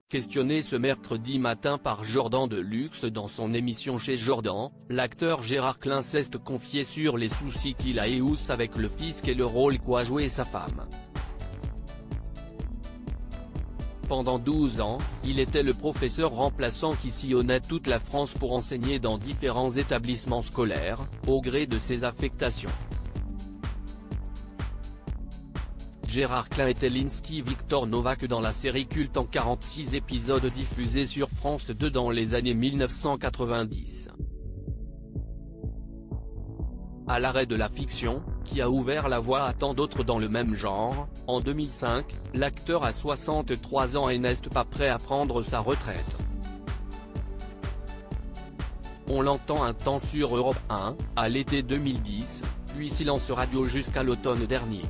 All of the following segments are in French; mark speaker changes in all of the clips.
Speaker 1: Questionné ce mercredi matin par Jordan Deluxe dans son émission Chez Jordan, l'acteur Gérard Klein s'est confié sur les soucis qu'il a avec le fisc et le rôle qu'a joué sa femme. Pendant 12 ans, il était le professeur remplaçant qui sillonnait toute la France pour enseigner dans différents établissements scolaires, au gré de ses affectations. Gérard Klein était l'Insty Victor Novak dans la série culte en 46 épisodes diffusée sur France 2 dans les années 1990. À l'arrêt de la fiction, qui a ouvert la voie à tant d'autres dans le même genre, en 2005, l'acteur a 63 ans et n'est pas prêt à prendre sa retraite. On l'entend un temps sur Europe 1, à l'été 2010, puis silence radio jusqu'à l'automne dernier.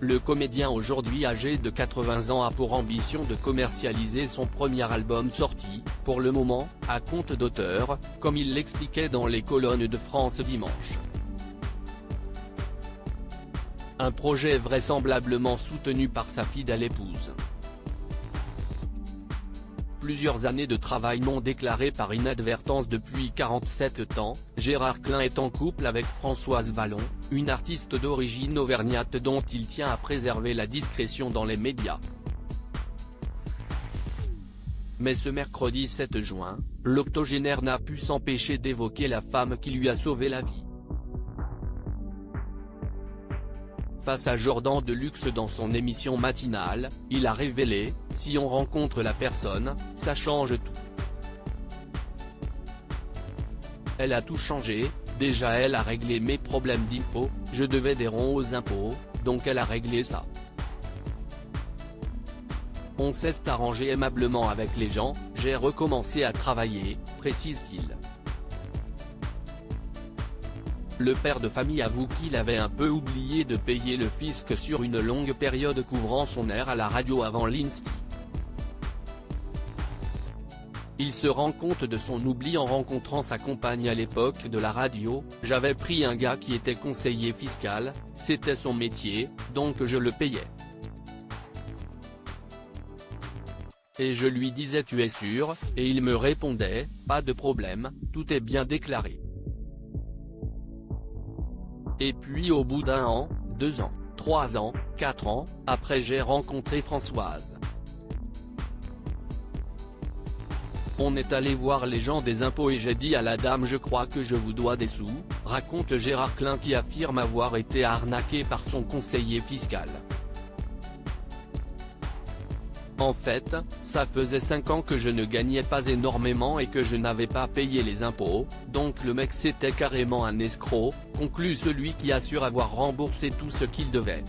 Speaker 1: Le comédien aujourd'hui âgé de 80 ans a pour ambition de commercialiser son premier album sorti, pour le moment, à compte d'auteur, comme il l'expliquait dans les colonnes de France Dimanche. Un projet vraisemblablement soutenu par sa fidèle épouse. Plusieurs années de travail non déclaré par inadvertance depuis 47 ans, Gérard Klein est en couple avec Françoise Vallon, une artiste d'origine auvergnate dont il tient à préserver la discrétion dans les médias. Mais ce mercredi 7 juin, l'octogénaire n'a pu s'empêcher d'évoquer la femme qui lui a sauvé la vie. Face à Jordan Deluxe dans son émission matinale, il a révélé « Si on rencontre la personne, ça change tout. Elle a tout changé, déjà elle a réglé mes problèmes d'impôts, je devais des ronds aux impôts, donc elle a réglé ça. On s'est arrangé aimablement avec les gens, j'ai recommencé à travailler », précise-t-il. Le père de famille avoue qu'il avait un peu oublié de payer le fisc sur une longue période couvrant son air à la radio avant l'Insty. Il se rend compte de son oubli en rencontrant sa compagne à l'époque de la radio, « J'avais pris un gars qui était conseiller fiscal, c'était son métier, donc je le payais. Et je lui disais tu es sûr, et il me répondait, pas de problème, tout est bien déclaré. Et puis au bout d'un an, 2 ans, 3 ans, 4 ans, après j'ai rencontré Françoise. On est allé voir les gens des impôts et j'ai dit à la dame je crois que je vous dois des sous, raconte Gérard Klein qui affirme avoir été arnaqué par son conseiller fiscal. En fait, ça faisait 5 ans que je ne gagnais pas énormément et que je n'avais pas payé les impôts, donc le mec c'était carrément un escroc, conclut celui qui assure avoir remboursé tout ce qu'il devait.